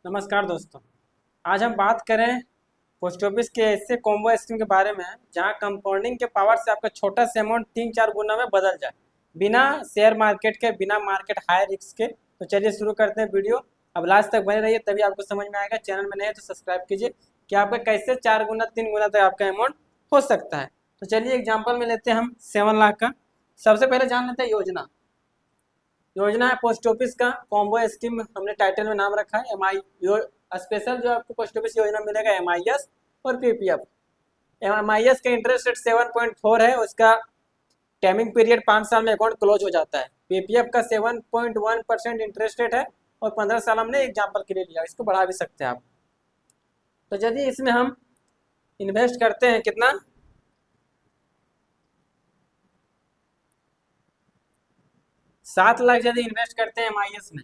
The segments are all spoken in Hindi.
नमस्कार दोस्तों। आज हम बात करें पोस्ट ऑफिस के ऐसे कॉम्बो स्कीम के बारे में जहां कंपाउंडिंग के पावर से आपका छोटा सा अमाउंट 3-4 गुना में बदल जाए, बिना शेयर मार्केट के, बिना मार्केट हाई रिस्क के। तो चलिए शुरू करते हैं वीडियो। अब लास्ट तक बने रहिए, तभी आपको समझ में आएगा। चैनल में नहीं है तो सब्सक्राइब कीजिए कि आपका कैसे 4 गुना 3 गुना तक आपका अमाउंट हो सकता है। तो चलिए एग्जाम्पल में लेते हैं हम 7 लाख का। सबसे पहले जान लेते हैं योजना है पोस्ट ऑफिस का कॉम्बो स्कीम। हमने टाइटल में नाम रखा है एम आई स्पेशल। जो आपको पोस्ट ऑफिस योजना मिलेगा MIS और PPF। MIS का इंटरेस्ट रेट 7.4 है, उसका टाइमिंग पीरियड 5 साल में अकाउंट क्लोज हो जाता है। PPF का 7.1% इंटरेस्ट रेट है और 15 साल हमने एग्जाम्पल के लिए लिया, इसको बढ़ा भी सकते हैं आप। तो यदि इसमें हम इन्वेस्ट करते हैं कितना, 7 लाख यदि इन्वेस्ट करते हैं MIS में।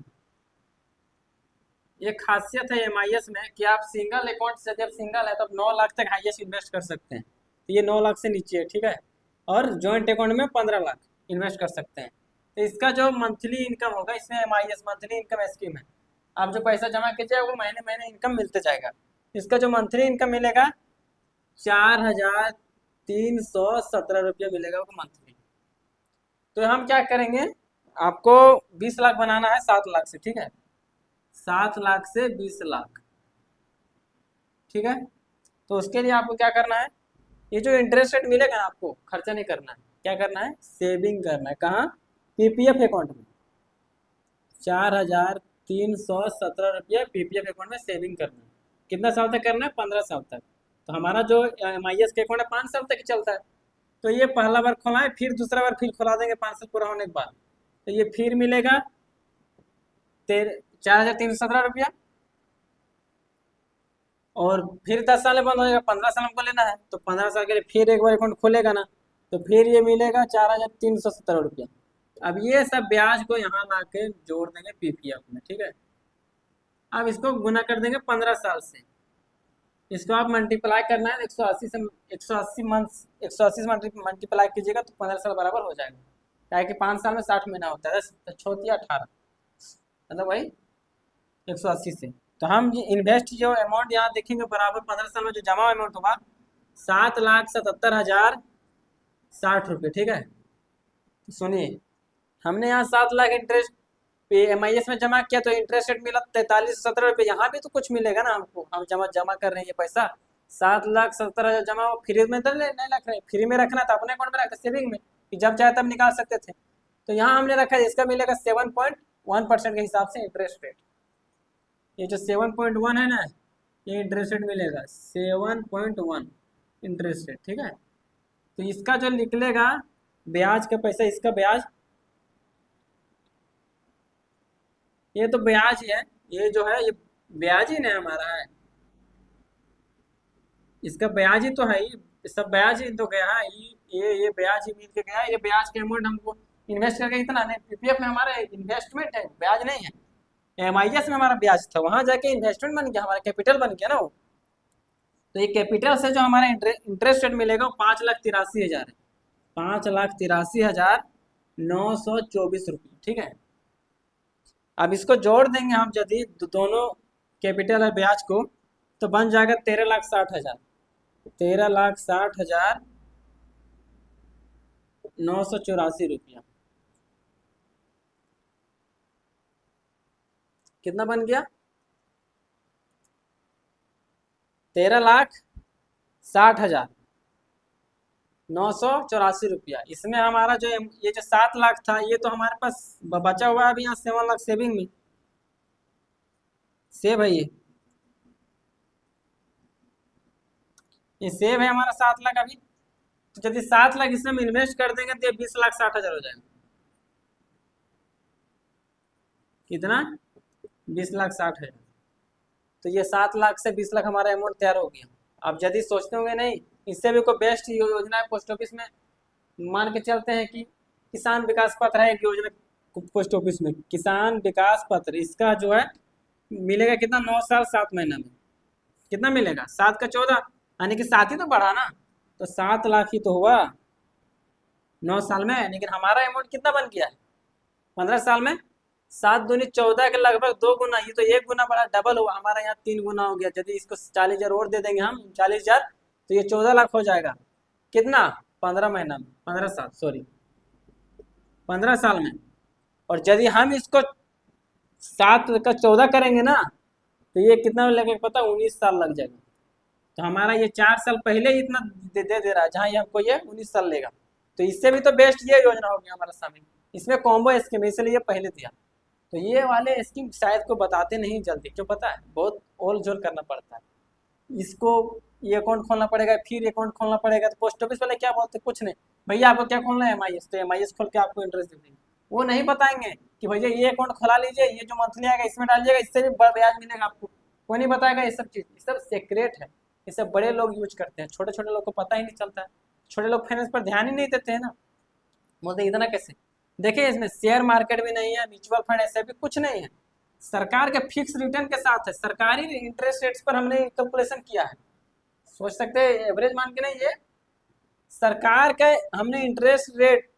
ये खासियत है MIS में कि आप सिंगल अकाउंट से, जब सिंगल है तब 9 लाख तक हाईएस्ट इन्वेस्ट कर सकते हैं। तो ये 9 लाख से नीचे है, ठीक है। और जॉइंट अकाउंट में 15 लाख इन्वेस्ट कर सकते हैं। तो इसका जो मंथली इनकम होगा, इसमें MIS मंथली इनकम स्कीम है। आप जो पैसा जमा कीजिए वो महीने महीने इनकम मिलते जाएगा। इसका जो मंथली इनकम मिलेगा 4,317 रुपया मिलेगा वो मंथली। तो हम क्या करेंगे, आपको 20 लाख बनाना है 7 लाख से, ठीक है। 7 लाख से 20 लाख, ठीक है। तो उसके लिए आपको क्या करना है, ये जो इंटरेस्ट रेट मिलेगा ना, आपको खर्चा नहीं करना है। क्या करना है, सेविंग करना है। कहाँ, PPF अकाउंट में। 4,317 रुपया PPF अकाउंट में सेविंग करना है। कितना साल तक करना है, 15 साल तक। तो हमारा जो MIS के अकाउंट है 5 साल तक चलता है। तो ये पहला बार खुलाए, फिर दूसरा बार फिर खुला देंगे 5 साल पूरा होने के बाद। तो ये फिर मिलेगा 4,317 रुपया। और फिर 10 साल में बंद हो जाएगा, 15 साल हमको लेना है। तो 15 साल के लिए फिर एक बार अकाउंट खोलेगा ना, तो फिर ये मिलेगा 4,317 रुपया। अब ये सब ब्याज को यहाँ ला के जोड़ देंगे PPF में, ठीक है। अब इसको गुना कर देंगे 15 साल से। इसको आप मल्टीप्लाई करना है 180 से, 180 मंथ, 180 से मल्टीप्लाई कीजिएगा तो 15 साल बराबर हो जाएगा। क्या है कि 5 साल में 60 महीना होता है, 18, मतलब वही 180 से। तो हम इन्वेस्ट जो अमाउंट यहाँ देखेंगे बराबर 15 साल में जो जमा अमाउंट होगा 7,77,060 रुपये, ठीक है। तो सुनिए, हमने यहाँ 7 लाख इंटरेस्ट पे MIS में जमा किया तो इंटरेस्ट रेट मिला 4317 रुपये। यहाँ भी तो कुछ मिलेगा ना हमको, हम जमा जमा कर रहे हैं ये पैसा। 7,70,000 जमा हो, फ्री में तो नहीं रख रहे, फ्री में रखना था अपने अकाउंट में रखा, सेविंग में, कि जब चाहे तब निकाल सकते थे। तो यहाँ हमने रखा है, इसका मिलेगा 7.1% के हिसाब से इंटरेस्ट रेट। ये जो 7.1 है ना, ये इंटरेस्ट रेट मिलेगा 7.1 इंटरेस्ट रेट, ठीक है। तो इसका जो निकलेगा ब्याज का पैसा, इसका ब्याज, ये तो ब्याज ही है, ये जो है ये ब्याज ही ना हमारा है, इसका ब्याज ही तो है। ये सब ब्याज ही तो गया है, ये ब्याज ही मिल के गया है। ये ब्याज के अमाउंट हमको इन्वेस्ट करके इतना नहीं, PPF में हमारा इन्वेस्टमेंट है, ब्याज नहीं है। MIS में हमारा ब्याज था, वहां जाके इन्वेस्टमेंट बन गया, हमारा कैपिटल बन गया ना वो। तो ये कैपिटल से जो हमारा इंटरेस्ट रेट मिलेगा वो 5,83,000 है। 5,83,924 रुपये, ठीक है। अब इसको जोड़ देंगे हम यदि दोनों कैपिटल और ब्याज को, तो बन जाएगा 13,60,000। 13,60,984 रुपया। कितना बन गया, 13,60,984 रुपया। इसमें हमारा जो ये जो 7 लाख था, ये तो हमारे पास बचा हुआ है अभी यहाँ 7 लाख सेविंग में। सेव है ये सेव है हमारा 7 लाख अभी। तो यदि 7 लाख इसमें हम इन्वेस्ट कर देंगे तो ये 20,60,000 हो जाएगा। कितना, 20,60,000। तो ये 7 लाख से 20 लाख हमारा अमाउंट तैयार हो गया। अब यदि सोचते होंगे नहीं, इससे भी कोई बेस्ट योजना है पोस्ट ऑफिस में, मान के चलते हैं कि किसान विकास पत्र है एक योजना पोस्ट ऑफिस में, किसान विकास पत्र। इसका जो है मिलेगा कितना, 9 साल 7 महीना में। कितना मिलेगा, 7 का 14, यानी कि 7 ही तो बढ़ा ना। तो 7 लाख ही तो हुआ 9 साल में, लेकिन हमारा अमाउंट कितना बन गया है 15 साल में, 7 दूनी 14 के लगभग 2 गुना, ये तो 1 गुना बढ़ा, डबल हुआ हमारा, यहाँ 3 गुना हो गया। यदि इसको 40,000 और दे देंगे हम 40,000, तो ये 14 लाख हो जाएगा। कितना? 15 महीना में, 15 साल, सॉरी 15 साल में। और यदि हम इसको 7 का 14 करेंगे ना, तो ये कितना लगेगा पता? 19 साल लग जाएगा। तो हमारा ये 4 साल पहले ही इतना दे रहा है, जहाँ ये हमको ये 19 साल लेगा। तो इससे भी तो बेस्ट ये योजना होगी हमारा सामने। इसमें कॉम्बो स्कीम, इसलिए ये पहले दिया। तो ये वाले स्कीम शायद को बताते नहीं जल्दी, क्यों पता है? बहुत ओल झोल करना पड़ता है इसको। ये अकाउंट खोलना पड़ेगा, फिर अकाउंट खोलना पड़ेगा। तो पोस्ट ऑफिस वाले क्या बोलते हैं? कुछ नहीं, भैया आपको क्या खोलना है? MIS। तो MIS खोल के आपको इंटरेस्ट दे देंगे। वो नहीं बताएंगे कि भैया ये अकाउंट खोला लीजिए, ये जो मंथली आएगा इसमें डालिएगा, इससे भी ब्याज मिलेगा आपको। कोई नहीं बताएगा ये सब चीज़, ये सब सीक्रेट है। ये सब बड़े लोग यूज करते हैं, छोटे छोटे लोग को पता ही नहीं चलता है। छोटे लोग फाइनेंस पर ध्यान ही नहीं देते हैं ना। बोलते इतना कैसे? देखिए इसमें शेयर मार्केट भी नहीं है, म्यूचुअल फंड ऐसे भी कुछ नहीं है। सरकार के फिक्स रिटर्न के साथ है, सरकारी इंटरेस्ट रेट्स पर हमने कैलकुलेशन किया है। सोच सकते हैं एवरेज मान के नहीं, ये सरकार का हमने इंटरेस्ट रेट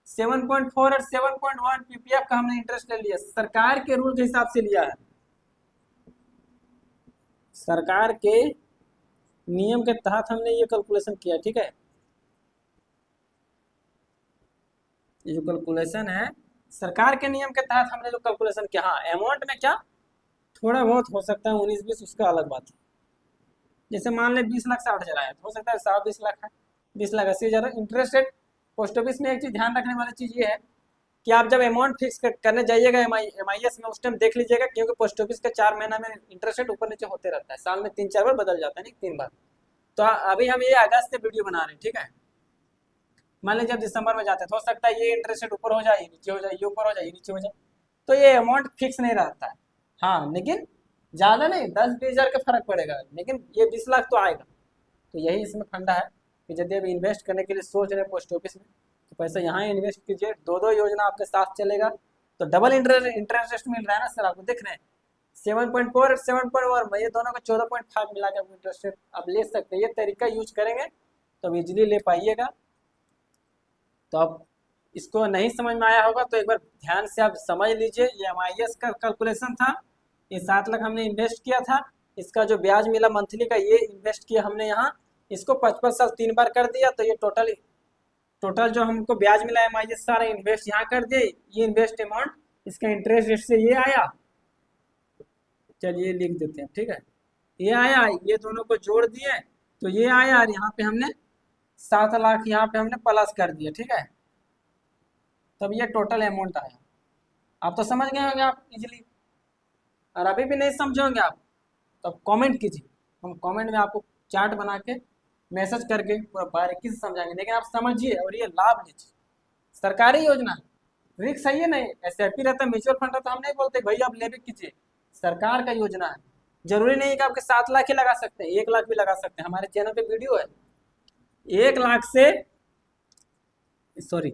7.4 और 7.1 PPF का हमने इंटरेस्ट ले लिया, सरकार के रूल के हिसाब से लिया है, सरकार के नियम के तहत हमने ये कैलकुलेशन किया। ठीक है, ये जो कैलकुलेशन है सरकार के नियम के तहत हमने जो कैलकुलेशन किया। हाँ, अमाउंट में क्या थोड़ा बहुत हो सकता है 19-20, उसका अलग बात है। जैसे मान ले 20,60,000 आया, तो हो सकता है 20 लाख है, 20,80,000 इंटरेस्ट रेट। पोस्ट ऑफिस में एक चीज़ ध्यान रखने वाली चीज़ ये है कि आप जब अमाउंट फिक्स करने जाइएगा MIS में, उस टाइम देख लीजिएगा, क्योंकि पोस्ट ऑफिस का 4 महीना में इंटरेस्ट रेट ऊपर नीचे होते रहता है, साल में 3-4 बार बदल जाता है, नहीं 3 बार। तो अभी हम ये अगस्त से वीडियो बना रहे हैं, ठीक है। मान लीजिए जब दिसंबर में जाते हैं, तो हो सकता है ये इंटरेस्ट रेट ऊपर हो जाए, नीचे हो जाए, ये ऊपर हो जाए, नीचे हो जाए। तो ये अमाउंट फिक्स नहीं रहता है। हाँ, लेकिन ज़्यादा नहीं, 10-20 हज़ार का फर्क पड़ेगा, लेकिन ये 20 लाख तो आएगा। तो यही इसमें फंडा है कि यदि आप इन्वेस्ट करने के लिए सोच रहे हैं पोस्ट ऑफिस में, तो पैसा यहाँ इन्वेस्ट कीजिए। 2 योजना आपके साथ चलेगा, तो डबल इंटरेस्ट मिल रहा है ना सर, आपको दिख रहे हैं 7.4 और 7.1, ये दोनों का 14.5 मिला के आपको इंटरेस्ट रेट आप ले सकते हैं। ये तरीका यूज करेंगे तो इजीली ले पाइएगा। तो अब इसको नहीं समझ में आया होगा तो एक बार ध्यान से आप समझ लीजिए। ये MIS का कैलकुलेशन था, ये 7 लाख हमने इन्वेस्ट किया था, इसका जो ब्याज मिला मंथली का ये इन्वेस्ट किया हमने यहाँ, इसको 55 साल 3 बार कर दिया, तो ये टोटल जो हमको ब्याज मिला MIS सारा इन्वेस्ट यहाँ कर दिए। ये इन्वेस्ट अमाउंट इसका इंटरेस्ट रेट से ये आया, चलिए लिख देते हैं, ठीक है। ये आया, ये दोनों को जोड़ दिए तो ये आया, और यहाँ पे हमने 7 लाख यहाँ पे हमने प्लस कर दिया, ठीक है। तब ये टोटल अमाउंट आया। आप तो समझ गए होंगे आप इजीली, और अभी भी नहीं समझोगे आप तो कमेंट कीजिए, हम कमेंट में आपको चार्ट बना के मैसेज करके पूरा बारीकी से समझाएंगे। लेकिन आप समझिए और ये लाभ लीजिए, सरकारी योजना, रिस्क है ये नहीं। SIP रहता है, म्यूचुअल फंड रहता है, हम नहीं बोलते भैया आप ले भी कीजिए, सरकार का योजना है। जरूरी नहीं कि आपके 7 लाख ही लगा सकते हैं, 1 लाख भी लगा सकते हैं। हमारे चैनल पे वीडियो है 1 लाख से, सॉरी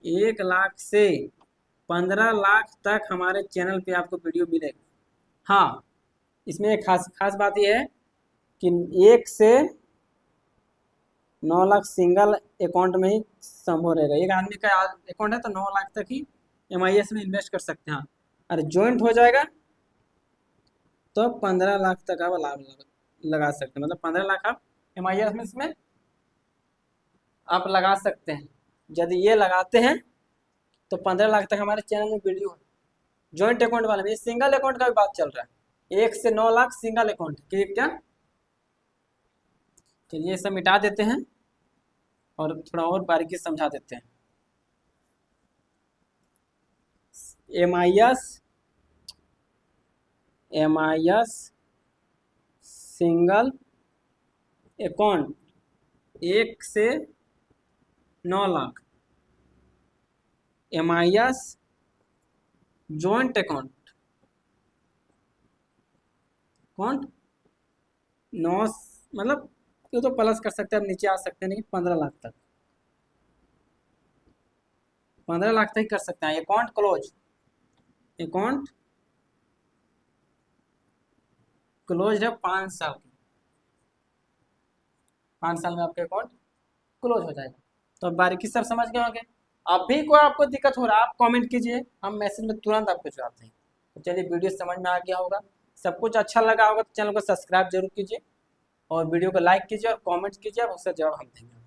1 लाख से 15 लाख तक हमारे चैनल पे आपको वीडियो मिलेगा। हाँ, इसमें एक खास बात यह है कि 1 से 9 लाख सिंगल अकाउंट में ही संभव रहेगा। एक आदमी का अकाउंट है तो 9 लाख तक ही MIS में इन्वेस्ट कर सकते हैं। और ज्वाइंट हो जाएगा तो 15 लाख तक आप लाभ लगा सकते हैं, मतलब 15 लाख आप MIS में इसमें आप लगा सकते हैं। यदि ये लगाते हैं तो 15 लाख तक हमारे चैनल में वीडियो है। ज्वाइंट अकाउंट वाले में, सिंगल अकाउंट का भी बात चल रहा है, 1 से 9 लाख सिंगल अकाउंट, क्या? चलिए सब मिटा देते हैं और थोड़ा और बारीकी से समझा देते हैं। MIS सिंगल अकाउंट 1 से 9 लाख, MIS जॉइंट अकाउंट 9, मतलब ये तो प्लस कर सकते हैं, अब नीचे आ सकते हैं, नहीं 15 लाख तक, 15 लाख तक ही कर सकते हैं। अकाउंट क्लोज है 5 साल की, 5 साल में आपका अकाउंट क्लोज हो जाएगा। तो अब बारीकी सब समझ गए होंगे। अभी कोई आपको दिक्कत हो रहा है आप कमेंट कीजिए, हम मैसेज में तुरंत आपको जवाब देंगे। तो चलिए वीडियो समझ में आ गया होगा, सब कुछ अच्छा लगा होगा तो चैनल को सब्सक्राइब जरूर कीजिए और वीडियो को लाइक कीजिए और कमेंट कीजिए, उसका जवाब हम देंगे।